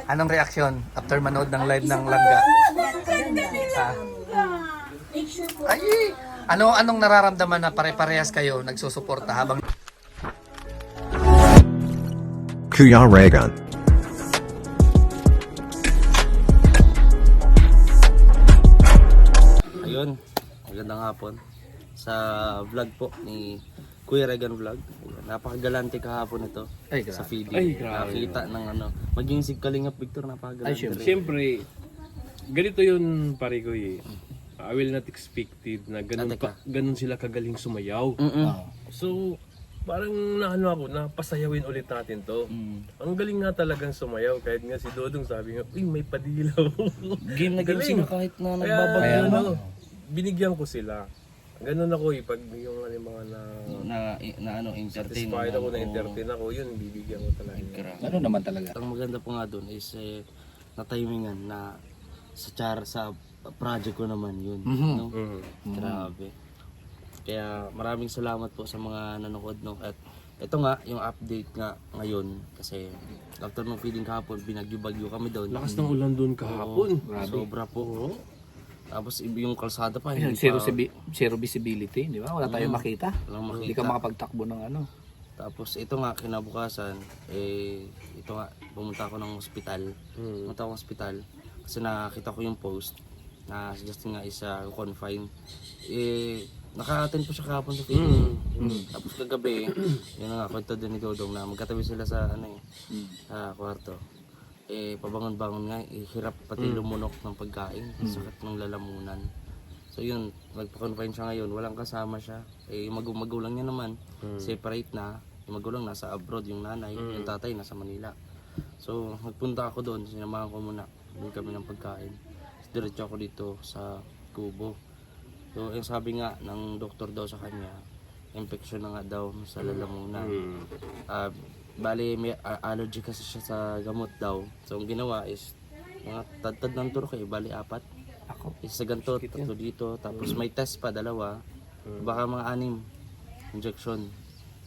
Anong reaksyon after manood ng live ng Langga? Ay, anong nararamdaman na pare-parehas kayo nagsusuporta habang Kuya Regan. Ayun, magandang hapon sa vlog po ni Kuya Regan Vlog. Napakagalante kahapon ito sa feeding. Ay, grabe. Nakita ng maging si Kalingap Victor, napakagalante. Siyempre, ganito yun pare ko eh. I will not expected na ganun sila kagaling sumayaw. So, parang napasayawin ulit natin to. Ang galing nga talagang sumayaw. Kahit nga si Dodong sabi nga, uy, may padilaw. Game na game sila kahit na Kaya, nagbabagyo. binigyan ko sila. Ganun ako eh, pag yung mga entertain. satisfied ako na entertain ako, yun, bibigyan ko talaga. ano naman talaga? Ang maganda po nga doon is na timingan na sa project ko naman yun. No? Grabe. Kaya maraming salamat po sa mga nanonood. No? At ito nga, yung update nga ngayon. Kasi after ng feeding kahapon, binagyo-bagyo kami doon. Lakas ng ulan doon kahapon. Sobra po. Tapos yung kalsada pa. Ayun, zero visibility, di ba? Wala tayong makita. Walang Hindi ka makapagtakbo ng ano. Tapos ito nga, kinabukasan, ito nga, pumunta ako ng ospital. Pumunta ako ng ospital kasi nakita ko yung post na si Justin nga is confine. Naka-attend po siya kahapon sa feeding. Tapos kagabi, yun nga, kwento din ni Dodong na magkatabi sila sa sa kwarto. Pabangon-bangon nga, hirap pati lumunok ng pagkain, sakit ng lalamunan. So yun, nagpa-confine siya ngayon, walang kasama siya. Magulang niya naman, separate na. Yung magulang nasa abroad, yung nanay, yung tatay nasa Manila. So nagpunta ako doon, sinamahan ko muna. Doon kami ng pagkain. Diretso ako dito sa Kubo. So yung sabi nga ng doktor daw sa kanya, infection na nga daw sa lalamunan. Bali may allergy kasi siya sa gamot daw. So ang ginawa is mga tad-tad ng turok bali 4. Isa ganito, 3 dito, tapos may test pa 2. Baka mga 6 injection.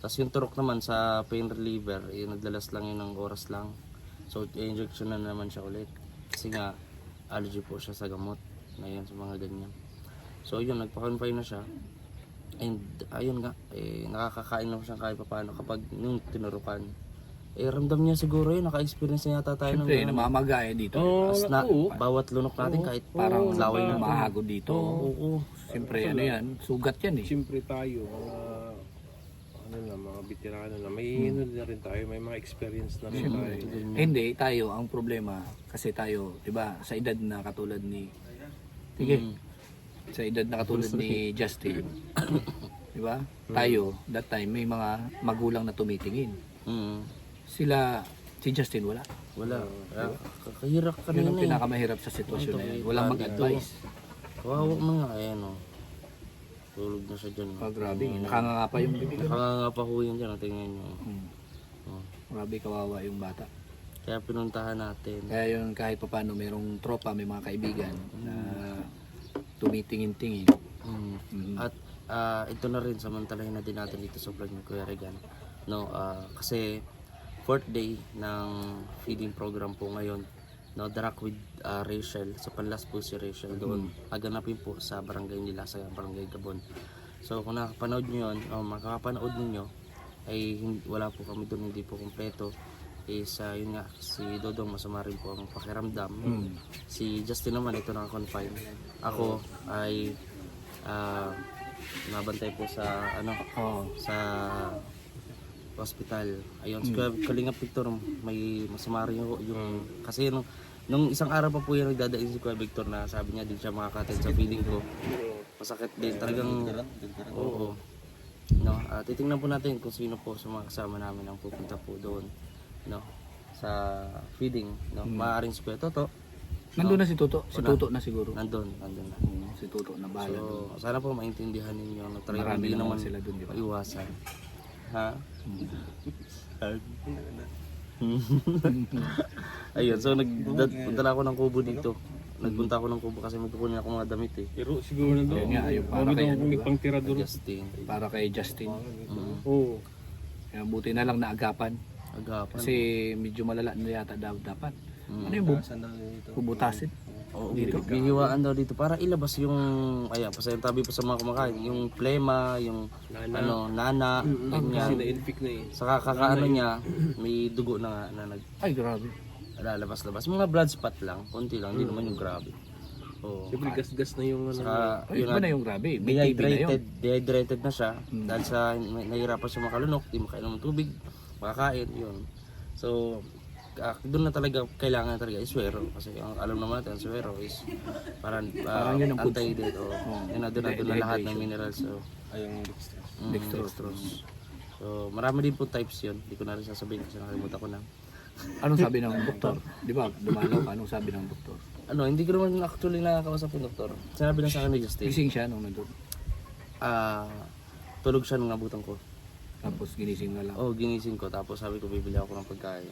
Tapos yung turok naman sa pain reliever, naglalas lang yun ng oras lang. So injection na naman siya ulit. Kasi nga allergy po siya sa gamot. Ngayon sa mga ganyan. So yun, nagpa-confine na siya. And ayun nga, nakakakain naman siya kahit paano kapag yung tinurukan. Ramdam niya siguro yun, naka-experience na yata tayo Siyempre, namamaga dito. Bawat lunok natin kahit Parang laway na mahagod dito. Siyempre, ano yan, sugat yan eh. Siyempre tayo, mga veterano na, may na rin tayo, may mga experience na rin tayo. Hindi, tayo, ang problema, kasi tayo, di ba, sa edad na katulad ni, sa edad na katulad ni Justin, di ba, tayo, that time, may mga magulang na tumitingin. Sila, si Justin, wala. Kahirap ka Yun na ang pinakamahirap sa sitwasyon na yun. Walang mag-advise. Kawawa mo nga, ayan o. Tulog na siya dyan. Grabe, nakanganga pa yung bibig. Nakanganga pa ho yan dyan, tingnan nyo. Grabe, kawawa yung bata. Kaya pinuntahan natin. Kaya yun, kahit pa paano, mayroong tropa, may mga kaibigan na tumitingin-tingin. At ito na rin, samantalahin na din natin dito sa vlog ni Kuya Regan. No, kasi 4th day ng feeding program po ngayon. No, Darak with Rachel. Sa Panlas po si Rachel doon. Haganapin po sa barangay nila, sa barangay Gabon. So kung nakapanood nyo yun, makakapanood ninyo, ay wala po kami doon, hindi po kompleto. Yun nga, si Dodong masama rin po ang pakiramdam. Si Justin naman, ito naka-confine. Ako ay nabantay po sa sa hospital. Ayun, si Kalingap Victor, may masama rin yung kasi nung isang araw pa po yan nagdadain si Kuya Victor na sabi niya din siya makakatid sa feeling ko. Masakit din talagang. Oo. No, titingnan po natin kung sino po sa mga kasama namin ang pupunta po doon, no, sa feeding, no. Maaaring si Kuya Toto. Nandun na si Toto. Si Toto na siguro. Nandun na. Si Toto na bahala doon. So, sana po maintindihan ninyo. Marami naman sila doon, di ba? Iwasan. Ha? Ayun, so nagpunta ako ng Kubo dito. Nagpunta ako ng Kubo kasi may kukunin ako mga damit eh. Pero siguro na doon, yung para kay may pangtira doon. Justin. Para kay Justin. Oo. Kaya buti na lang naagapan. Agapan. Kasi medyo malala na yata dapat. Ano yung bubutasin? Oo, bihiwaan daw dito para ilabas yung tabi pa sa mga kumakain, yung plema, yung nana, ganyan. Na-infect na eh. Saka kakaano niya, may dugo na nag Ay, grabe. lalabas-labas. Mga blood spot lang, konti lang, hindi naman yung grabe. Oo. Siyempre gas-gas na yung ano. Saka Ay, iba na yung grabe. May TB na yun. dehydrated na siya dahil sa nahihirapan siya makalunok, di makainom ng tubig, makakain, yun. So, doon na talaga kailangan talaga iswero kasi ang alam naman natin iswero is parang yun ang food. anti-date o yun na doon na lahat ng minerals so Ayong dextrose. So marami din po types yun, hindi ko na rin sasabihin kasi nakalimutan ko na. Anong sabi ng doktor? Di ba, dumalaw ka, anong sabi ng doktor? Hindi ko naman actually nakakausap yung doktor. Sinabi lang sa akin ni Justin, Gising siya nung nandun. tulog siya nung nabutan ko. Tapos ginising na lang. Ginising ko tapos sabi ko bibili ako ng pagkain.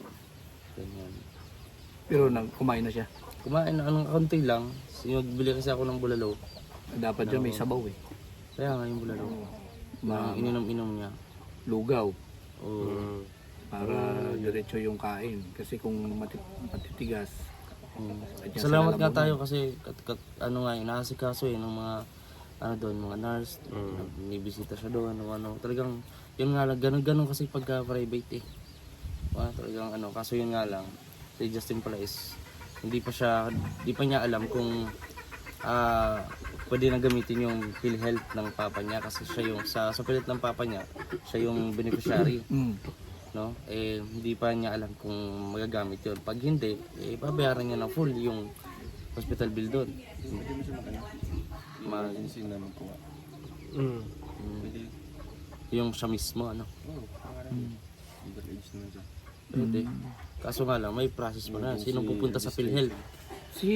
Ganyan. Pero kumain na siya. Kumain na anong kaunti lang. Bili kasi ako ng bulalo. Dapat dyan may sabaw eh. Kaya nga yung bulalo. Ininom-inom niya. Lugaw. Oo. Para diretso yung kain. Kasi kung matitigas. adyan Salamat sa nga lalamunan. tayo kasi inaasikaso ng mga mga nurse. Nibisita siya doon, Talagang yun nga lang ganun kasi pagka private eh. Talagang kaso yun nga lang. Si Justin pala is hindi pa niya alam kung pwede na gamitin yung PhilHealth ng papa niya kasi siya yung sa pilit ng papa niya, siya yung beneficiary. No? Hindi pa niya alam kung magagamit yun. Pag hindi, babayaran niya ng full yung hospital bill doon. Sino naman kuha? Yung siya mismo, Legal age naman siya. Pwede. Kaso nga lang, may process pa na. Sino pupunta sa PhilHealth? Si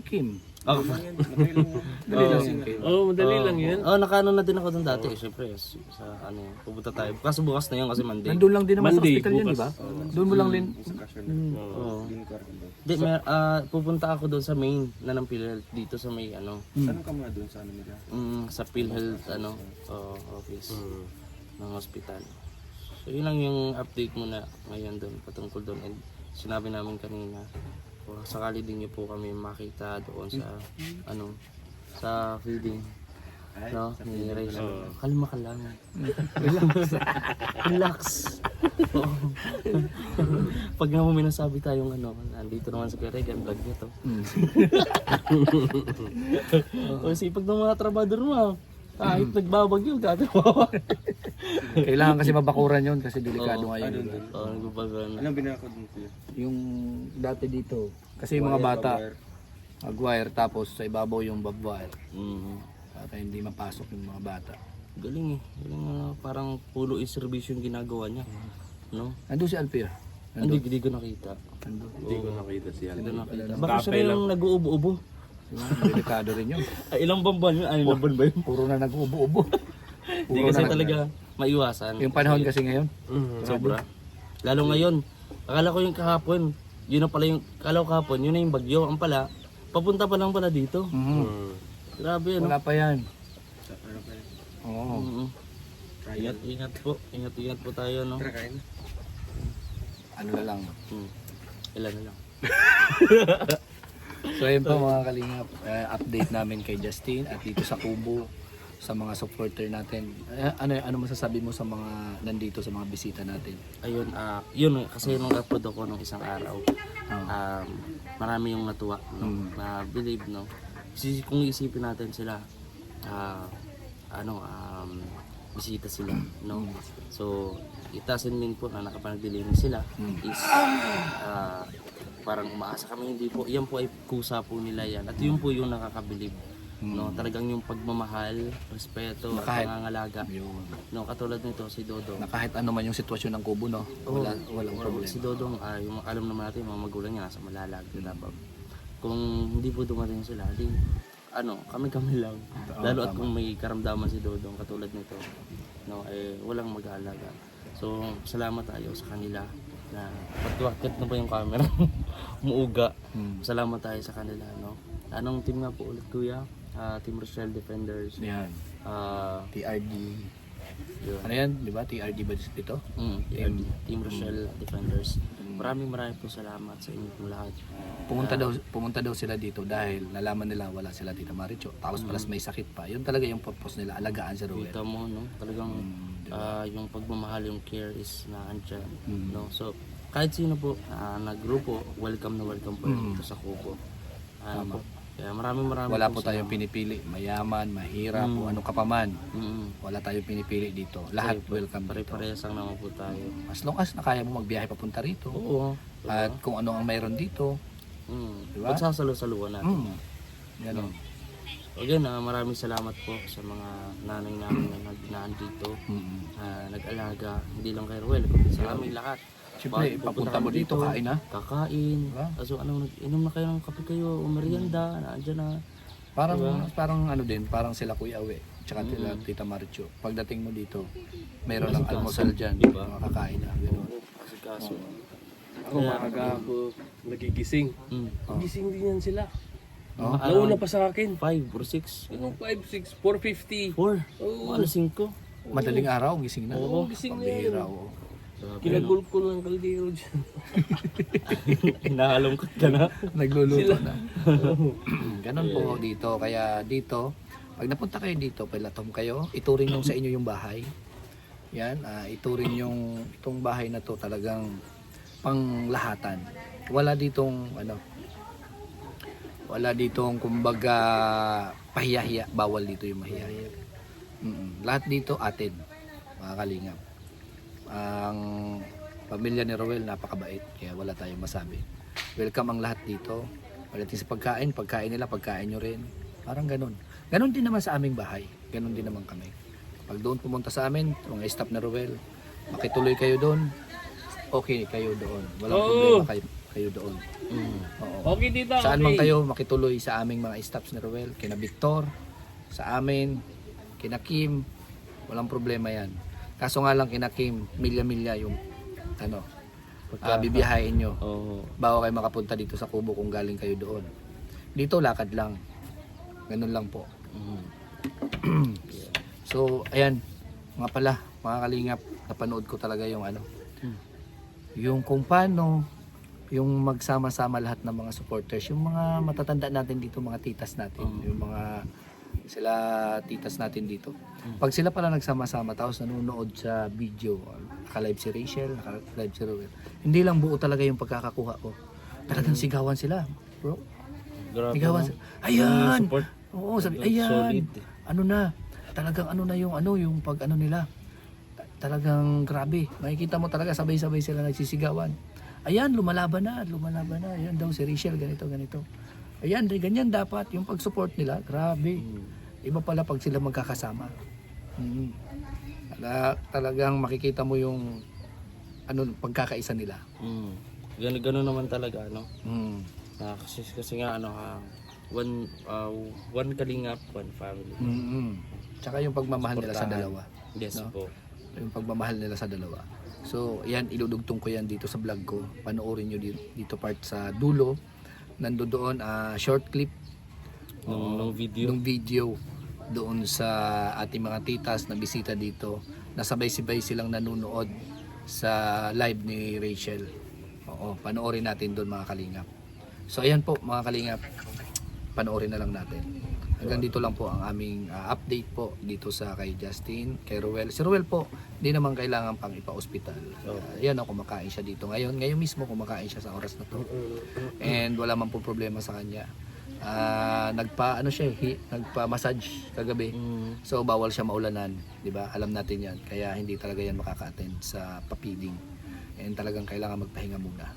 Kim. Madali lang yun. Madali lang yun. Nakaano na din ako doon dati. Siyempre, sa pupunta tayo. Kaso bukas na yun kasi Monday. Nandun lang din naman sa Monday, hospital yan, di bukas. ba? Doon mo lang din. Sa cashier Oo. Hindi ko arkin doon. Di, pupunta ako doon sa main na ng PhilHealth. Dito sa may Saan ka muna doon sa nila? sa PhilHealth office ng hospital. So yun lang yung update muna ngayon doon patungkol doon. And sinabi namin kanina, kung sakali din niyo po kami makita doon sa sa feeding. Ni Rachel. Kalma ka lang. Relax. Oo. Pag nga mo minasabi tayong nandito naman sa Regan, vlog niya to. Sipag ng mga trabador mo. Kahit nagbabagyo, gagawa. Kailangan kasi mabakuran yun kasi delikado ngayon. Nagbabagan. Anong binakod mo kuya? Yung dati dito. Kasi yung mga bata, mag-wire tapos sa ibabaw yung barbed wire. Para hindi mapasok yung mga bata. Galing eh. Galing parang pulo service yung ginagawa niya. No? Nandun si Alpia. Hindi ko nakita. Hindi ko nakita siya. Hindi nakita. Baka siya yung nag-uubo-ubo. Delikado rin yun. Ilang bamban yun? Ilang bamban ba yun? Puro na nag-ubo-ubo. Hindi kasi talaga maiwasan. Yung panahon kasi ngayon. Sobra. Lalo ngayon. Akala ko yung kahapon. Yun na pala yung, akala ko kahapon, yun na yung bagyo. Ang pala, papunta pa lang pala dito. Grabe Wala pa yan. Ano pa yun? Oo. Ingat po. Ingat po tayo, no? Tara kain. Ano na lang. Ilan na lang. So ayun po mga kalingap, update namin kay Justin at dito sa Kubo sa mga supporter natin. Ano masasabi mo sa mga nandito sa mga bisita natin? Ayun, yun kasi nung upload ako nung isang araw, marami yung natuwa, no? Na believe, no? Kasi kung isipin natin sila, bisita sila, no? So, itasin min po na nakapanagdilim sila is parang umaasa kami, hindi po, yan po ay kusa po nila yan. At yun po yung nakakabilib. No, talagang yung pagmamahal, respeto, at Kahit- pangangalaga. Yun. No, katulad nito si Dodong. Na kahit ano man yung sitwasyon ng Kubo, no? Walang problema. Si Dodong, yung alam naman natin, mga magulang niya nasa Malalag, dapat. Kung hindi po dumating sila, di kami lang. Lalo at kung may karamdaman si Dodong katulad nito, no, walang mag-aalaga. So, salamat tayo sa kanila na patwakit na ba yung camera? Muuga. Salamat tayo sa kanila, no. Anong team nga po ulit, kuya? Team Rochelle Defenders. Yan. TRD. Yun. Ano yan, di ba? TRD ba dito? Team Rochelle Defenders. Maraming po salamat sa inyo pong lahat. Pumunta daw sila dito dahil nalaman nila wala sila Tita Maricho. Tapos plus may sakit pa. Yun talaga yung purpose nila, alagaan si Ruel. Kita mo, no? Talagang yung pagmamahal, yung care is na andyan. No? So, kahit sino po naggrupo, welcome na welcome po dito sa Kubo. Po. Kaya maraming Wala po tayong pinipili, mayaman, mahirap, o anong kapaman. Wala tayong pinipili dito. Lahat welcome dito. Pare-parehas lang naman po tayo. As long as na kaya mo magbiyahe papunta rito. Oo. At kung ano ang mayroon dito. Diba? Pagsasalo-saluhan natin. Ganon. Again, maraming salamat po sa mga nanay namin na nandito, nag-alaga, hindi lang kay Ruel, kundi sa amin lahat. Siyempre, papunta mo dito, kain ha? Kakain. Diba? So, inom na kayo ng kape kayo, o merienda, nandiyan na. Parang ano din, parang sila Kuya Awe, tsaka sila Tita Maricho. Pagdating mo dito, mayroon lang almusal dyan, Diba? makakain na. Ganon. Kasi kaso, Ako maaga ako nagigising. Gising din yan sila. Oh. Nauna pa sa akin. 5 or 6. Ano, 5, 6, 4:50. 4. Oo. Alas 5. Madaling araw, gising na. Oo, gising na yan. Pambihira, oo. Kinagulkul ng kaldero dyan. Inahalongkot ka na. Nagluluto na. Ganon po dito. Kaya dito, pag napunta kayo dito, palatom kayo, ituring yung sa inyo yung bahay. Yan, ituring yung itong bahay na to talagang panglahatan. Wala ditong wala ditong kumbaga pahiya-hiya. Bawal dito yung mahiya-hiya. Lahat dito atin, mga kalingap. Ang pamilya ni Roel napakabait, kaya wala tayong masabi. Welcome ang lahat dito. Pagdating sa pagkain nila, pagkain nyo rin. Parang ganun. Ganun din naman sa aming bahay. Ganun din naman kami. Pag doon pumunta sa amin, mga staff na Roel, makituloy kayo doon, okay kayo doon. Walang problema kayo doon. Oo. Okay, tita. Saan man kayo makituloy sa aming mga staffs ni Roel, kina Victor, sa amin, kina Kim, walang problema yan. Kaso nga lang kina Kim, milya-milya yung bibiyahin nyo. Bago kayo makapunta dito sa Kubo kung galing kayo doon. Dito lakad lang. Ganun lang po. So, ayan. Mga pala, mga kalingap, napanood ko talaga yung yung kung paano yung magsama-sama lahat ng mga supporters, yung mga matatanda natin dito, mga titas natin, yung mga titas natin dito. Pag sila pala nagsama-sama tapos nanonood sa video, naka-live si Rachel, naka-live si Ruel, hindi lang buo talaga yung pagkakakuha ko. Talagang sigawan sila, bro. Sigawan sila. Ayan! Oo, sabi, ayan! Solid. Ano na? Talagang yung pag nila. Talagang grabe. Makikita mo talaga sabay-sabay sila nagsisigawan. Ayan, lumalaban na. Ayan daw si Rachel, ganito. Ayan, ganyan dapat. Yung pag-support nila, grabe. Iba pala pag sila magkakasama. Talagang makikita mo yung pagkakaisa nila. Ganun naman talaga, no? Kasi nga, one kalingap, one family. Tsaka yung pagmamahal nila sa dalawa. Yes po. Yung pagmamahal nila sa dalawa. So, yan, iludugtong ko yan dito sa vlog ko. Panoorin nyo dito part sa dulo. Nandoon short clip Nung video doon sa ating mga titas na bisita dito. Nasabay-sibay silang nanonood sa live ni Rachel. Oo, panoorin natin doon mga kalingap. So, ayan po mga kalingap. Panoorin na lang natin. Hanggang dito lang po ang aming update po dito sa kay Justin, kay Ruel. Si Ruel po, hindi naman kailangan pang ipa-hospital. Yan kumakain siya dito. Ngayon mismo kumakain siya sa oras na to. And wala man po problema sa kanya. Nagpa-massage kagabi. So bawal siya maulanan, 'di ba? Alam natin 'yan. Kaya hindi talaga 'yan makaka-attend sa papiding. And talagang kailangan magpahinga muna.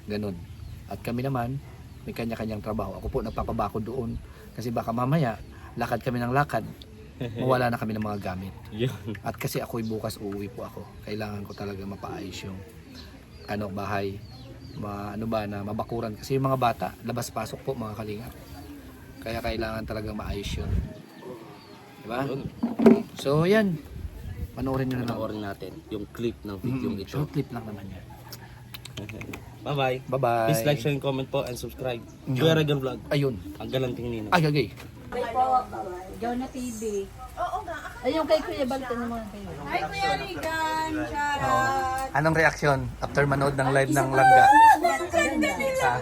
Ganon. At kami naman, may kanya-kanyang trabaho. Ako po nagpapabako doon kasi baka mamaya lakad kami ng lakad. Mawala na kami ng mga gamit. At kasi ako'y bukas uuwi po ako. Kailangan ko talaga mapaayos yung bahay. Na mabakuran kasi yung mga bata labas-pasok po mga kalingap. Kaya kailangan talaga maayos yun. Diba? So yan. Panoorin nyo na lang. Panoorin natin yung clip ng video ito. Short clip lang naman yan. Bye-bye. Bye-bye. Please like, share, and comment po and subscribe. Kuya Regan Vlog. Ayun. Ang galanting nino. Ay, gagay. Bye po. Jonah TV. Oo nga. Ayun kay Kuya Balta naman kayo. Hi Kuya Regan, Sharon. Anong reaksyon after manood ng live ng Langga? Ah.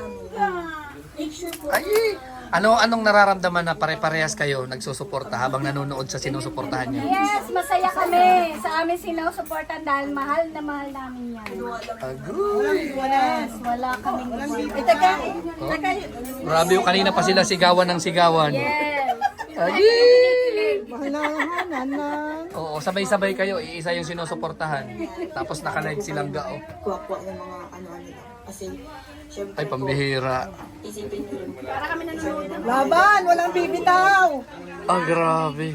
Ay, anong nararamdaman na pare-parehas kayo nagsusuporta habang nanonood sa sinusuportahan niyo? Yes, masaya kami sa amin sinusuportan dahil mahal na mahal namin yan. Agoy! Yes, wala kaming Grabe yung kanina pa sila sigawan ng sigawan. Yes. Ay! Oo, sabay-sabay kayo, iisa yung sinusuportahan. Tapos naka-live silang gao. kuha-kuha ng mga ano-ano lang. Kasi, syempre Ay, pambihira. isipin nyo rin. Para kami nanonood ng Laban, walang bibitaw. Ah, grabe.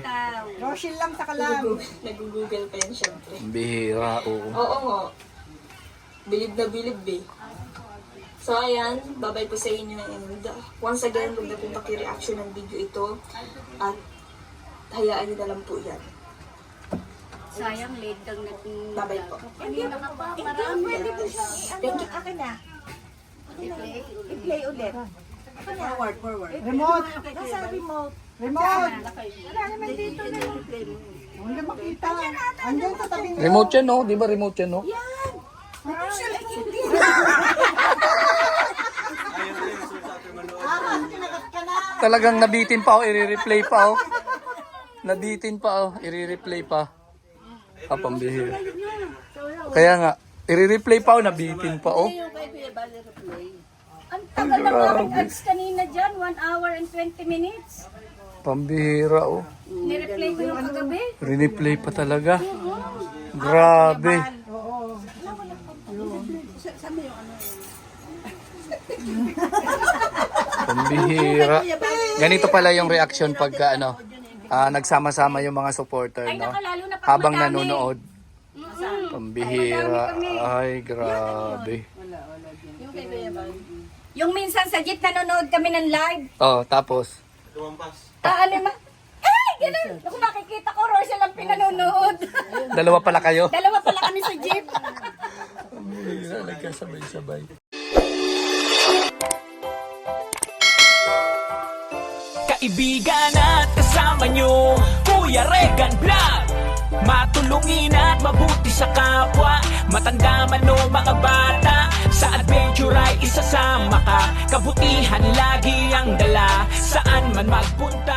Rochelle lang sa kalam. Nag-google pa yan syempre. Pambihira, oo. Oo nga. Bilib na bilib eh. So ayan, babay po sa inyo and once again, huwag na pong paki-reaction ng video ito at hayaan nyo na lang po yan. sayang late kang Babay po. kanina ka pa. Marami. Thank you. Akin na. I-play ulit. Forward. Remote. Nasa remote. Remote. Wala naman dito na. Hindi makita. Andyan sa tabing. Remote yan, no? Di ba remote yan, no? Talagang nabitin pa, oh, i-replay pa, oh. Nabitin pa, oh, i-replay pa. Ah, pambihira. Kaya nga, i-replay pa, oh, nabitin pa, oh. Ang tagal ng aking ads kanina dyan, 1 hour and 20 minutes. Pambihira, oh. Nireplay ko yung kagabi. Replay pa talaga. Grabe. Pambihira. Ganito pala yung reaction pagka nagsama-sama yung mga supporter, Ay, no? nakalalo na pag Habang madami. nanonood. Pambihira. Ay, grabe. Yung minsan sa jeep nanonood kami ng live. Oh, tapos. Ano ma? Ay, ganun. Ako makikita ko, Rochelle lang pinanonood. Dalawa pala kayo. Dalawa pala kami sa jeep. Pambihira, nagkasabay-sabay. Kaibigan at kasama nyo, Kuya Regan Vlog. Matulungin at mabuti sa kapwa, matanda man o mga bata. Sa adventure ay isasama ka, kabutihan lagi ang dala. Saan man magpunta